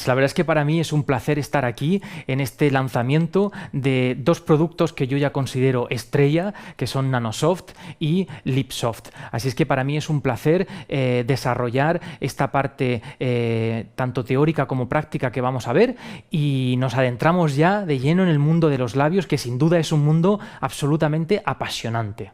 La verdad es que para mí es un placer estar aquí en este lanzamiento de dos productos que yo ya considero estrella, que son Nanosoft y Lipsoft. Así es que para mí es un placer desarrollar esta parte tanto teórica como práctica que vamos a ver, y nos adentramos ya de lleno en el mundo de los labios, que sin duda es un mundo absolutamente apasionante.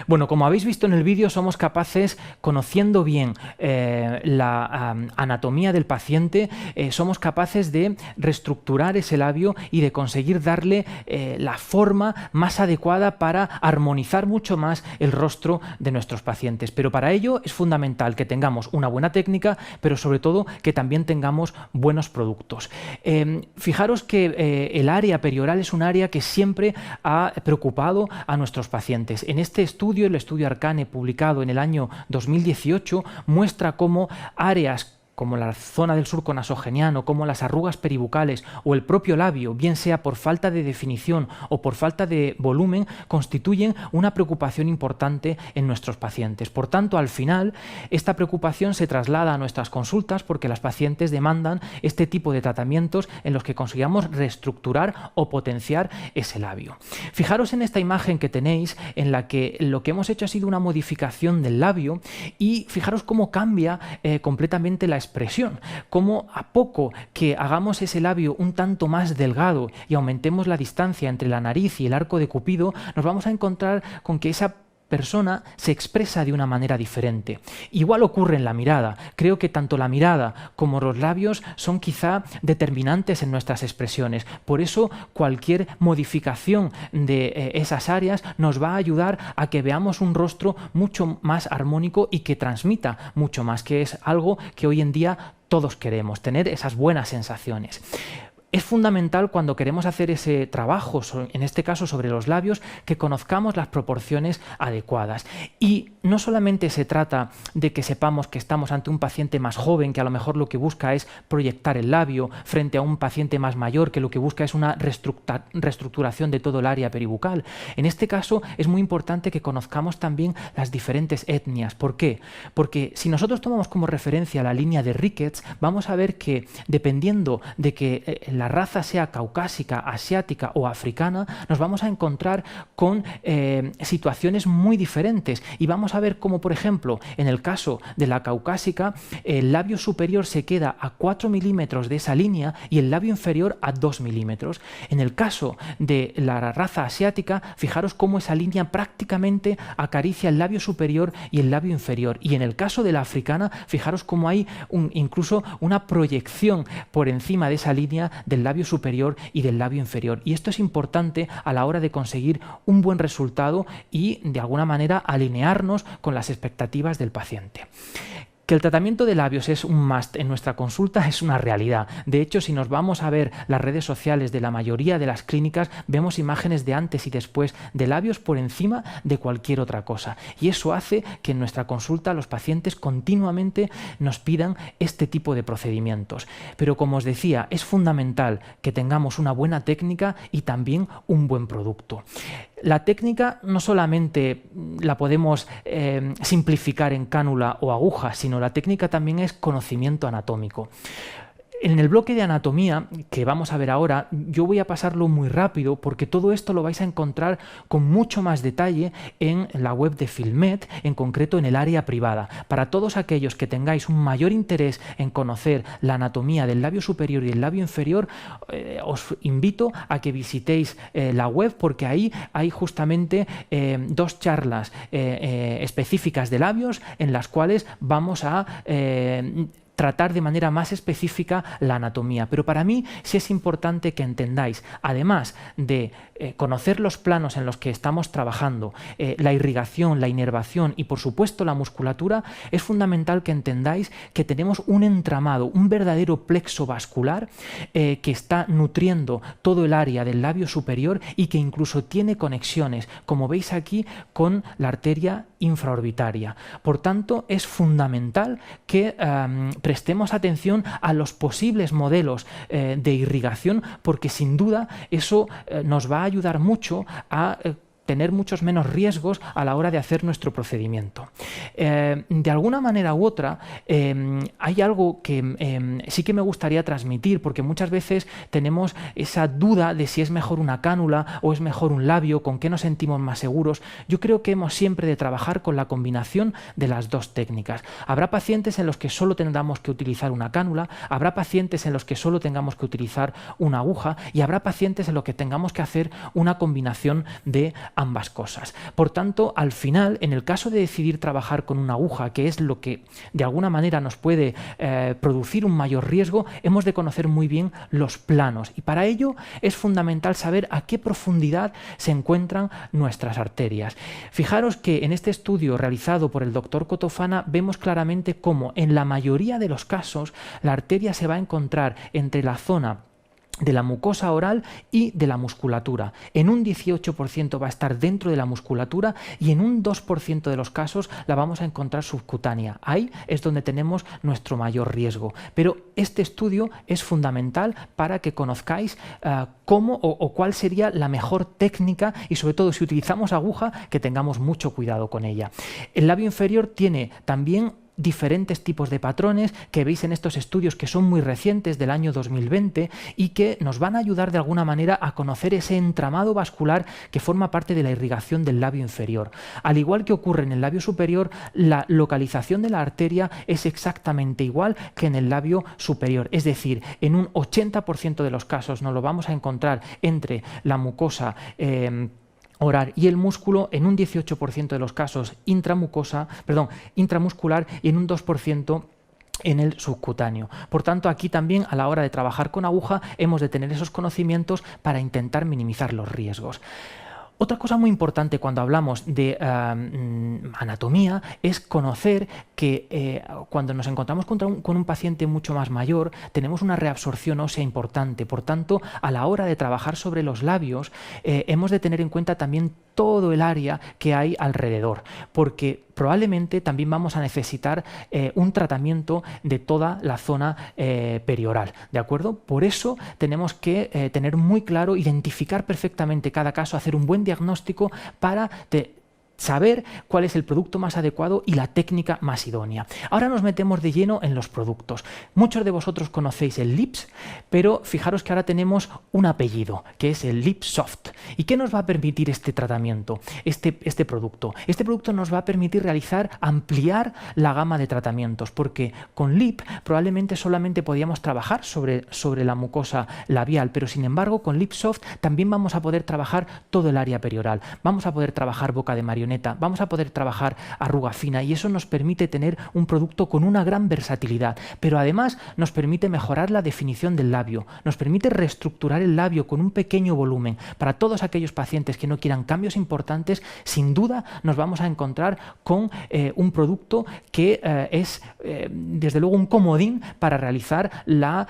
Bueno, como habéis visto en el vídeo, somos capaces, conociendo bien la anatomía del paciente, somos capaces de reestructurar ese labio y de conseguir darle la forma más adecuada para armonizar mucho más el rostro de nuestros pacientes. Pero para ello es fundamental que tengamos una buena técnica, pero sobre todo que también tengamos buenos productos. Fijaros que el área perioral es un área que siempre ha preocupado a nuestros pacientes. En este estudio, el estudio Arcane, publicado en el año 2018, muestra cómo áreas como la zona del surco nasogeniano, como las arrugas peribucales o el propio labio, bien sea por falta de definición o por falta de volumen, constituyen una preocupación importante en nuestros pacientes. Por tanto, al final, esta preocupación se traslada a nuestras consultas porque las pacientes demandan este tipo de tratamientos en los que consigamos reestructurar o potenciar ese labio. Fijaros en esta imagen que tenéis, en la que lo que hemos hecho ha sido una modificación del labio, y fijaros cómo cambia completamente la expresión, cómo a poco que hagamos ese labio un tanto más delgado y aumentemos la distancia entre la nariz y el arco de Cupido, nos vamos a encontrar con que esa persona se expresa de una manera diferente. Igual ocurre en la mirada. Creo que tanto la mirada como los labios son quizá determinantes en nuestras expresiones. Por eso cualquier modificación de esas áreas nos va a ayudar a que veamos un rostro mucho más armónico y que transmita mucho más, que es algo que hoy en día todos queremos, tener esas buenas sensaciones. Es fundamental, cuando queremos hacer ese trabajo, en este caso sobre los labios, que conozcamos las proporciones adecuadas. Y no solamente se trata de que sepamos que estamos ante un paciente más joven, que a lo mejor lo que busca es proyectar el labio, frente a un paciente más mayor, que lo que busca es una reestructuración de todo el área peribucal. En este caso es muy importante que conozcamos también las diferentes etnias. ¿Por qué? Porque si nosotros tomamos como referencia la línea de Ricketts, vamos a ver que, dependiendo de que la raza sea caucásica, asiática o africana, nos vamos a encontrar con situaciones muy diferentes, y vamos a ver cómo, por ejemplo, en el caso de la caucásica, el labio superior se queda a 4 milímetros de esa línea y el labio inferior a 2 milímetros. En el caso de la raza asiática, fijaros cómo esa línea prácticamente acaricia el labio superior y el labio inferior, y en el caso de la africana, fijaros cómo hay incluso una proyección por encima de esa línea del labio superior y del labio inferior. Y esto es importante a la hora de conseguir un buen resultado y, de alguna manera, alinearnos con las expectativas del paciente. Que el tratamiento de labios es un must en nuestra consulta es una realidad. De hecho, si nos vamos a ver las redes sociales de la mayoría de las clínicas, vemos imágenes de antes y después de labios por encima de cualquier otra cosa. Y eso hace que en nuestra consulta los pacientes continuamente nos pidan este tipo de procedimientos. Pero, como os decía, es fundamental que tengamos una buena técnica y también un buen producto. La técnica no solamente la podemos simplificar en cánula o aguja, sino la técnica también es conocimiento anatómico. En el bloque de anatomía que vamos a ver ahora, yo voy a pasarlo muy rápido porque todo esto lo vais a encontrar con mucho más detalle en la web de Filmed, en concreto en el área privada. Para todos aquellos que tengáis un mayor interés en conocer la anatomía del labio superior y el labio inferior, os invito a que visitéis la web, porque ahí hay justamente 2 charlas específicas de labios en las cuales vamos a tratar de manera más específica la anatomía. Pero para mí sí es importante que entendáis, además de conocer los planos en los que estamos trabajando, la irrigación, la inervación y por supuesto la musculatura, es fundamental que entendáis que tenemos un entramado, un verdadero plexo vascular que está nutriendo todo el área del labio superior y que incluso tiene conexiones, como veis aquí, con la arteria infraorbitaria. Por tanto, es fundamental que prestemos atención a los posibles modelos de irrigación, porque sin duda eso nos va a ayudar mucho a tener muchos menos riesgos a la hora de hacer nuestro procedimiento. De alguna manera u otra, hay algo que sí que me gustaría transmitir, porque muchas veces tenemos esa duda de si es mejor una cánula o es mejor un labio, con qué nos sentimos más seguros. Yo creo que hemos siempre de trabajar con la combinación de las 2 técnicas. Habrá pacientes en los que solo tengamos que utilizar una cánula, habrá pacientes en los que solo tengamos que utilizar una aguja y habrá pacientes en los que tengamos que hacer una combinación de ambas cosas. Por tanto, al final, en el caso de decidir trabajar con una aguja, que es lo que de alguna manera nos puede producir un mayor riesgo, hemos de conocer muy bien los planos, y para ello es fundamental saber a qué profundidad se encuentran nuestras arterias. Fijaros que en este estudio realizado por el doctor Cotofana vemos claramente cómo en la mayoría de los casos la arteria se va a encontrar entre la zona de la mucosa oral y de la musculatura. En un 18% va a estar dentro de la musculatura y en un 2% de los casos la vamos a encontrar subcutánea. Ahí es donde tenemos nuestro mayor riesgo. Pero este estudio es fundamental para que conozcáis cómo o cuál sería la mejor técnica, y sobre todo si utilizamos aguja, que tengamos mucho cuidado con ella. El labio inferior tiene también diferentes tipos de patrones que veis en estos estudios, que son muy recientes, del año 2020, y que nos van a ayudar de alguna manera a conocer ese entramado vascular que forma parte de la irrigación del labio inferior. Al igual que ocurre en el labio superior, la localización de la arteria es exactamente igual que en el labio superior, es decir, en un 80% de los casos nos lo vamos a encontrar entre la mucosa oral y el músculo, en un 18% de los casos intramuscular y en un 2% en el subcutáneo. Por tanto, aquí también a la hora de trabajar con aguja hemos de tener esos conocimientos para intentar minimizar los riesgos. Otra cosa muy importante cuando hablamos de anatomía es conocer que cuando nos encontramos con un paciente mucho más mayor tenemos una reabsorción ósea importante. Por tanto, a la hora de trabajar sobre los labios hemos de tener en cuenta también todo el área que hay alrededor, porque probablemente también vamos a necesitar un tratamiento de toda la zona perioral, ¿de acuerdo? Por eso tenemos que tener muy claro, identificar perfectamente cada caso, hacer un buen diagnóstico para saber cuál es el producto más adecuado y la técnica más idónea. Ahora nos metemos de lleno en los productos. Muchos de vosotros conocéis el Lips, pero fijaros que ahora tenemos un apellido, que es el LipSoft. ¿Y qué nos va a permitir este tratamiento, este producto? Este producto nos va a permitir ampliar la gama de tratamientos, porque con Lip probablemente solamente podíamos trabajar sobre la mucosa labial, pero sin embargo con LipSoft también vamos a poder trabajar todo el área perioral. Vamos a poder trabajar boca de marioneta, vamos a poder trabajar arruga fina, y eso nos permite tener un producto con una gran versatilidad, pero además nos permite mejorar la definición del labio, nos permite reestructurar el labio con un pequeño volumen. Para todos aquellos pacientes que no quieran cambios importantes, sin duda nos vamos a encontrar con un producto que es desde luego un comodín para realizar la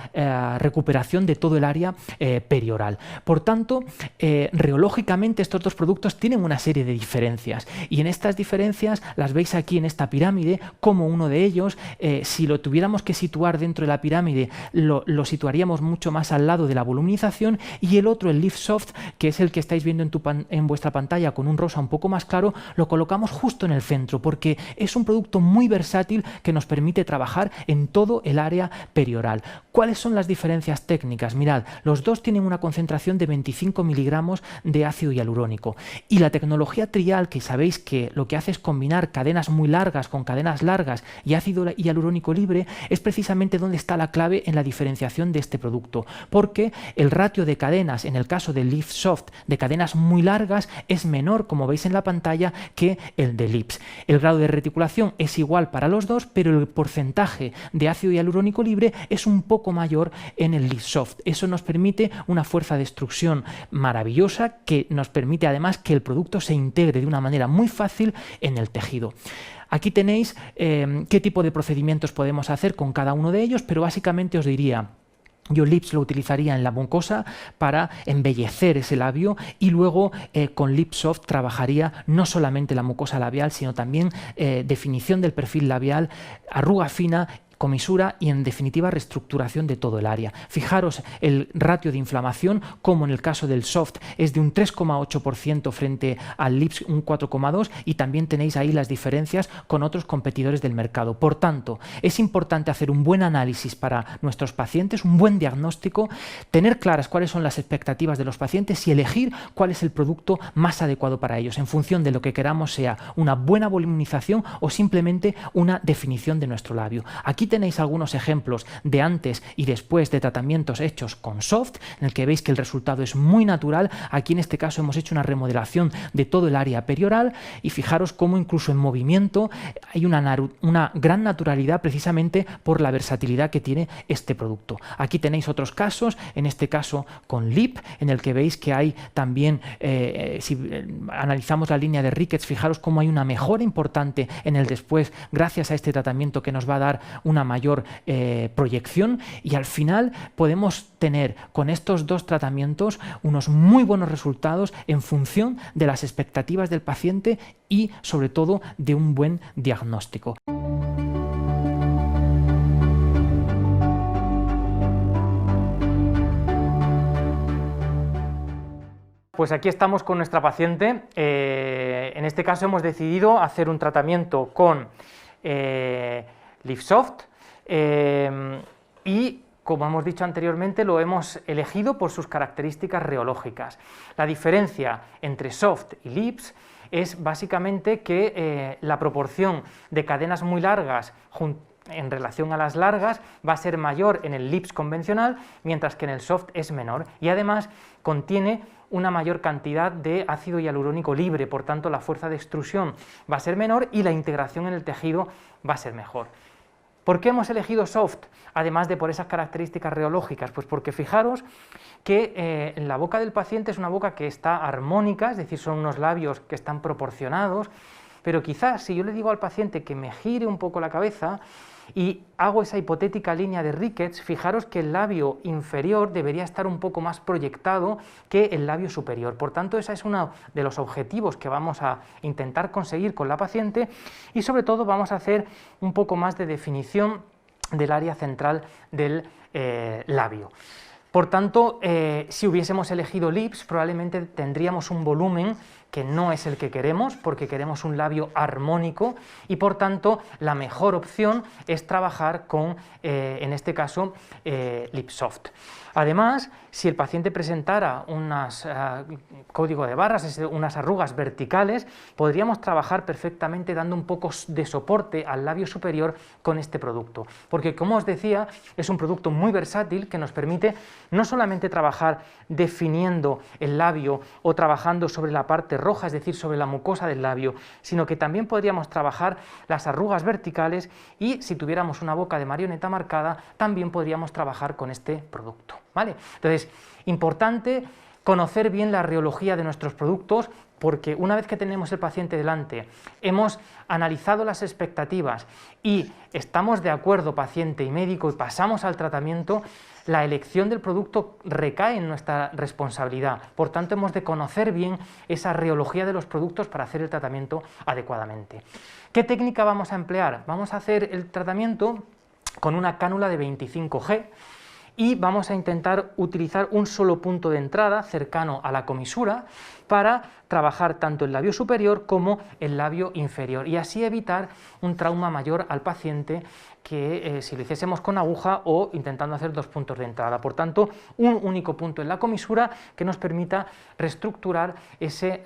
recuperación de todo el área perioral. Por tanto, reológicamente estos 2 productos tienen una serie de diferencias. Y en estas diferencias las veis aquí en esta pirámide, como uno de ellos, si lo tuviéramos que situar dentro de la pirámide, lo situaríamos mucho más al lado de la voluminización, y el otro, el LiftSoft, que es el que estáis viendo en vuestra pantalla con un rosa un poco más claro, lo colocamos justo en el centro, porque es un producto muy versátil que nos permite trabajar en todo el área perioral. ¿Cuáles son las diferencias técnicas? Mirad, los dos tienen una concentración de 25 miligramos de ácido hialurónico, y la tecnología Trial, que sabéis que lo que hace es combinar cadenas muy largas con cadenas largas y ácido hialurónico libre, es precisamente donde está la clave en la diferenciación de este producto, porque el ratio de cadenas en el caso del LiftSoft de cadenas muy largas es menor, como veis en la pantalla, que el de Lips. El grado de reticulación es igual para los dos, pero el porcentaje de ácido hialurónico libre es un poco mayor en el LiftSoft. Eso nos permite una fuerza de extrusión maravillosa, que nos permite además que el producto se integre de una manera muy fácil en el tejido. Aquí tenéis qué tipo de procedimientos podemos hacer con cada uno de ellos, pero básicamente os diría: yo Lips lo utilizaría en la mucosa para embellecer ese labio, y luego con LiftSoft trabajaría no solamente la mucosa labial, sino también definición del perfil labial, arruga fina, comisura y, en definitiva, reestructuración de todo el área. Fijaros el ratio de inflamación, como en el caso del Soft es de un 3,8% frente al Lips un 4,2%, y también tenéis ahí las diferencias con otros competidores del mercado. Por tanto, es importante hacer un buen análisis para nuestros pacientes, un buen diagnóstico, tener claras cuáles son las expectativas de los pacientes y elegir cuál es el producto más adecuado para ellos, en función de lo que queramos, sea una buena voluminización o simplemente una definición de nuestro labio. Aquí tenéis algunos ejemplos de antes y después de tratamientos hechos con Soft, en el que veis que el resultado es muy natural. Aquí en este caso hemos hecho una remodelación de todo el área perioral, y fijaros cómo incluso en movimiento hay una gran naturalidad, precisamente por la versatilidad que tiene este producto. Aquí tenéis otros casos, en este caso con Lip, en el que veis que hay también, si analizamos la línea de Rickets, fijaros cómo hay una mejora importante en el después, gracias a este tratamiento que nos va a dar una mayor proyección, y al final podemos tener con estos dos tratamientos unos muy buenos resultados en función de las expectativas del paciente y sobre todo de un buen diagnóstico. Pues aquí estamos con nuestra paciente. En este caso hemos decidido hacer un tratamiento con LiftSoft, y como hemos dicho anteriormente, lo hemos elegido por sus características reológicas. La diferencia entre Soft y Lips es básicamente que la proporción de cadenas muy largas en relación a las largas va a ser mayor en el Lips convencional, mientras que en el Soft es menor, y además contiene una mayor cantidad de ácido hialurónico libre, por tanto la fuerza de extrusión va a ser menor y la integración en el tejido va a ser mejor. ¿Por qué hemos elegido Soft, además de por esas características reológicas? Pues porque fijaros que la boca del paciente es una boca que está armónica, es decir, son unos labios que están proporcionados, pero quizás si yo le digo al paciente que me gire un poco la cabeza y hago esa hipotética línea de Rickets, fijaros que el labio inferior debería estar un poco más proyectado que el labio superior. Por tanto, ese es uno de los objetivos que vamos a intentar conseguir con la paciente, y sobre todo vamos a hacer un poco más de definición del área central del labio. Por tanto, si hubiésemos elegido Lips, probablemente tendríamos un volumen que no es el que queremos, porque queremos un labio armónico, y por tanto la mejor opción es trabajar con, en este caso, LiftSoft. Además, si el paciente presentara unas código de barras, es decir, unas arrugas verticales, podríamos trabajar perfectamente dando un poco de soporte al labio superior con este producto, porque, como os decía, es un producto muy versátil que nos permite no solamente trabajar definiendo el labio o trabajando sobre la parte roja, es decir, sobre la mucosa del labio, sino que también podríamos trabajar las arrugas verticales, y si tuviéramos una boca de marioneta marcada, también podríamos trabajar con este producto, ¿vale? Entonces, importante conocer bien la reología de nuestros productos, porque una vez que tenemos el paciente delante, hemos analizado las expectativas y estamos de acuerdo paciente y médico y pasamos al tratamiento, la elección del producto recae en nuestra responsabilidad. Por tanto, hemos de conocer bien esa reología de los productos para hacer el tratamiento adecuadamente. ¿Qué técnica vamos a emplear? Vamos a hacer el tratamiento con una cánula de 25G, y vamos a intentar utilizar un solo punto de entrada cercano a la comisura para trabajar tanto el labio superior como el labio inferior y así evitar un trauma mayor al paciente que si lo hiciésemos con aguja o intentando hacer 2 puntos de entrada. Por tanto, un único punto en la comisura que nos permita reestructurar ese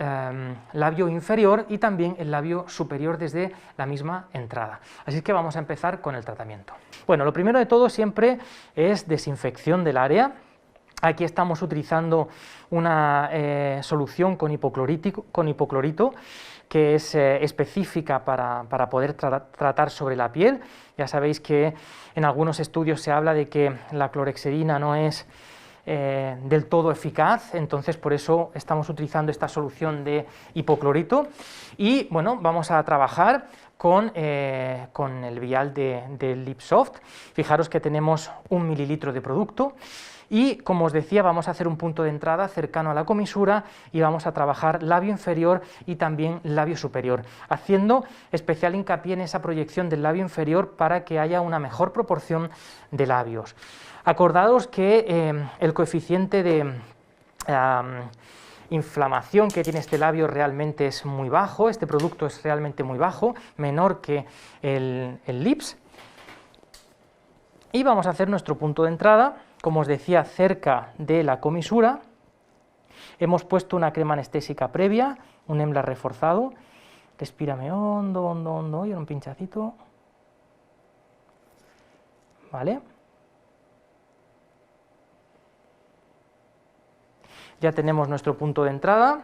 labio inferior y también el labio superior desde la misma entrada. Así que vamos a empezar con el tratamiento. Bueno, lo primero de todo siempre es desinfección del área. Aquí estamos utilizando una solución con hipoclorito que es específica para poder tratar sobre la piel. Ya sabéis que en algunos estudios se habla de que la clorhexidina no es del todo eficaz, entonces por eso estamos utilizando esta solución de hipoclorito y bueno, vamos a trabajar con el vial de Lipsoft. Fijaros que tenemos 1 mililitro de producto y, como os decía, vamos a hacer un punto de entrada cercano a la comisura y vamos a trabajar labio inferior y también labio superior, haciendo especial hincapié en esa proyección del labio inferior para que haya una mejor proporción de labios. Acordaos que el coeficiente de inflamación que tiene este labio realmente es muy bajo, este producto es realmente muy bajo, menor que el Lips. Y vamos a hacer nuestro punto de entrada, como os decía, cerca de la comisura. Hemos puesto una crema anestésica previa, un EMLA reforzado. Respírame hondo, hondo, hondo, y un pinchacito. ¿Vale? Ya tenemos nuestro punto de entrada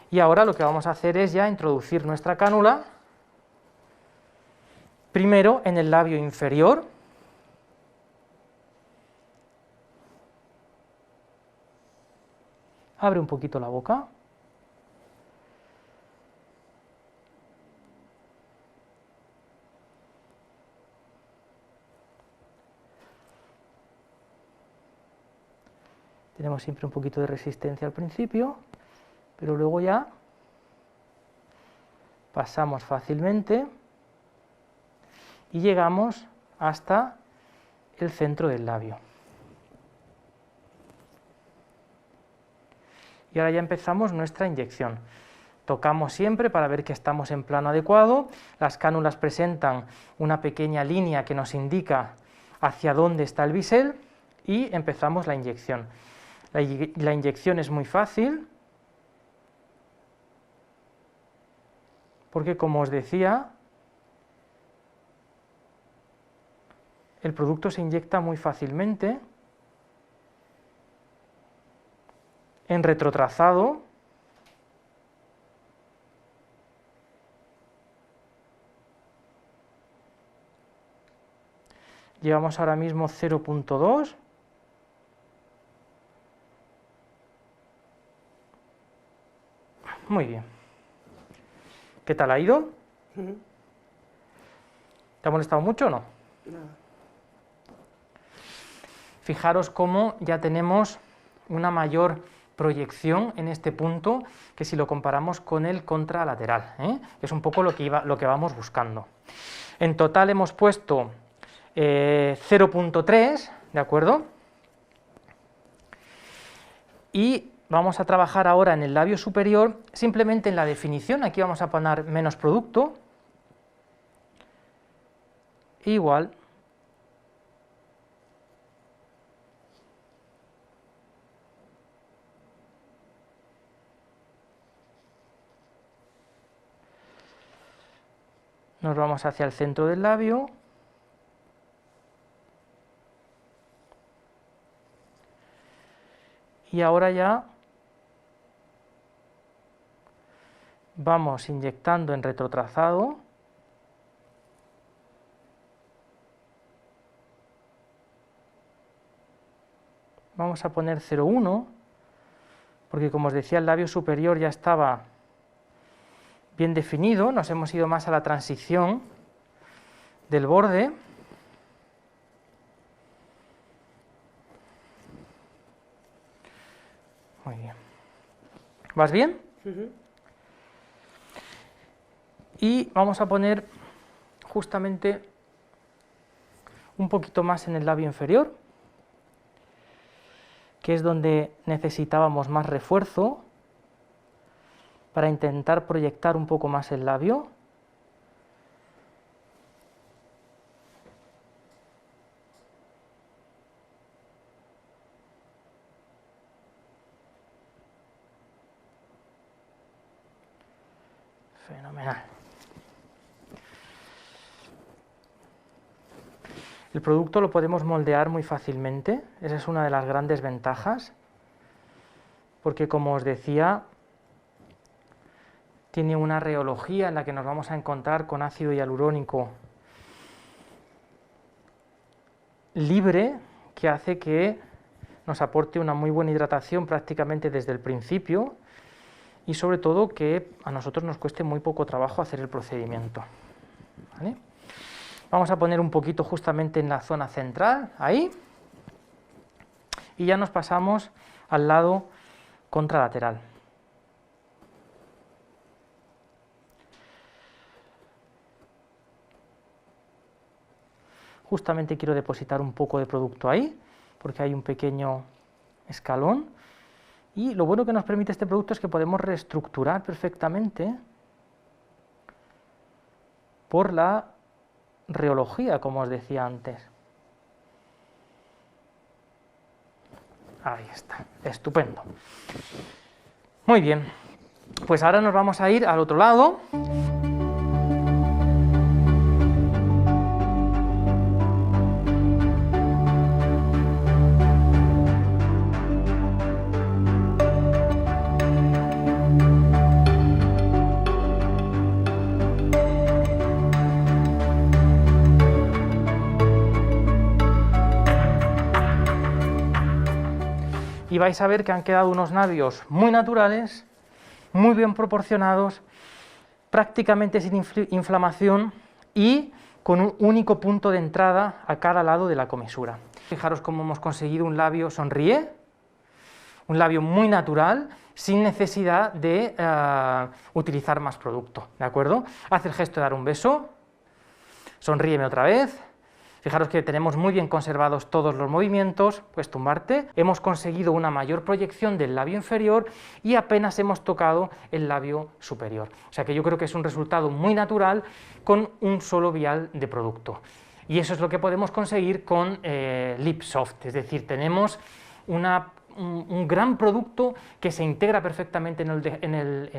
y ahora lo que vamos a hacer es ya introducir nuestra cánula primero en el labio inferior, abre un poquito la boca, tenemos siempre un poquito de resistencia al principio, pero luego ya pasamos fácilmente y llegamos hasta el centro del labio. Y ahora ya empezamos nuestra inyección. Tocamos siempre para ver que estamos en plano adecuado, las cánulas presentan una pequeña línea que nos indica hacia dónde está el bisel y empezamos la inyección. La inyección es muy fácil, porque como os decía, el producto se inyecta muy fácilmente, en retrotrazado, llevamos ahora mismo 0,2, muy bien. ¿Qué tal ha ido? ¿Te ha molestado mucho o no? No. Fijaros cómo ya tenemos una mayor proyección en este punto que si lo comparamos con el contralateral, ¿eh? Es un poco lo que vamos buscando. En total hemos puesto 0,3, ¿de acuerdo? Y vamos a trabajar ahora en el labio superior, simplemente en la definición, aquí vamos a poner menos producto, igual. Nos vamos hacia el centro del labio. Y ahora ya vamos inyectando en retrotrazado. Vamos a poner 0,1 porque como os decía el labio superior ya estaba bien definido, nos hemos ido más a la transición del borde. Muy bien. ¿Vas bien? Y vamos a poner justamente un poquito más en el labio inferior, que es donde necesitábamos más refuerzo para intentar proyectar un poco más el labio. Fenomenal. El producto lo podemos moldear muy fácilmente, esa es una de las grandes ventajas, porque como os decía, tiene una reología en la que nos vamos a encontrar con ácido hialurónico libre, que hace que nos aporte una muy buena hidratación prácticamente desde el principio y sobre todo que a nosotros nos cueste muy poco trabajo hacer el procedimiento. ¿Vale? Vamos a poner un poquito justamente en la zona central, ahí, y ya nos pasamos al lado contralateral. Justamente quiero depositar un poco de producto ahí, porque hay un pequeño escalón, y lo bueno que nos permite este producto es que podemos reestructurar perfectamente por la reología, como os decía antes. Ahí está, estupendo. Muy bien, pues ahora nos vamos a ir al otro lado. Y vais a ver que han quedado unos labios muy naturales, muy bien proporcionados, prácticamente sin inflamación y con un único punto de entrada a cada lado de la comisura. Fijaros cómo hemos conseguido un labio sonríe, un labio muy natural, sin necesidad de utilizar más producto, ¿de acuerdo? Haz el gesto de dar un beso, sonríeme otra vez. Fijaros que tenemos muy bien conservados todos los movimientos, puedes tumbarte. Hemos conseguido una mayor proyección del labio inferior y apenas hemos tocado el labio superior. O sea que yo creo que es un resultado muy natural con un solo vial de producto. Y eso es lo que podemos conseguir con LipSoft, es decir, tenemos un gran producto que se integra perfectamente en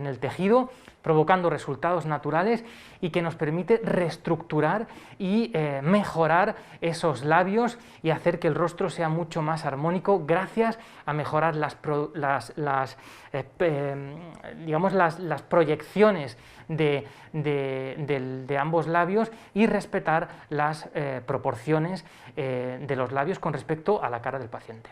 el tejido, provocando resultados naturales y que nos permite reestructurar y mejorar esos labios y hacer que el rostro sea mucho más armónico gracias a mejorar las proyecciones de ambos labios y respetar las proporciones de los labios con respecto a la cara del paciente.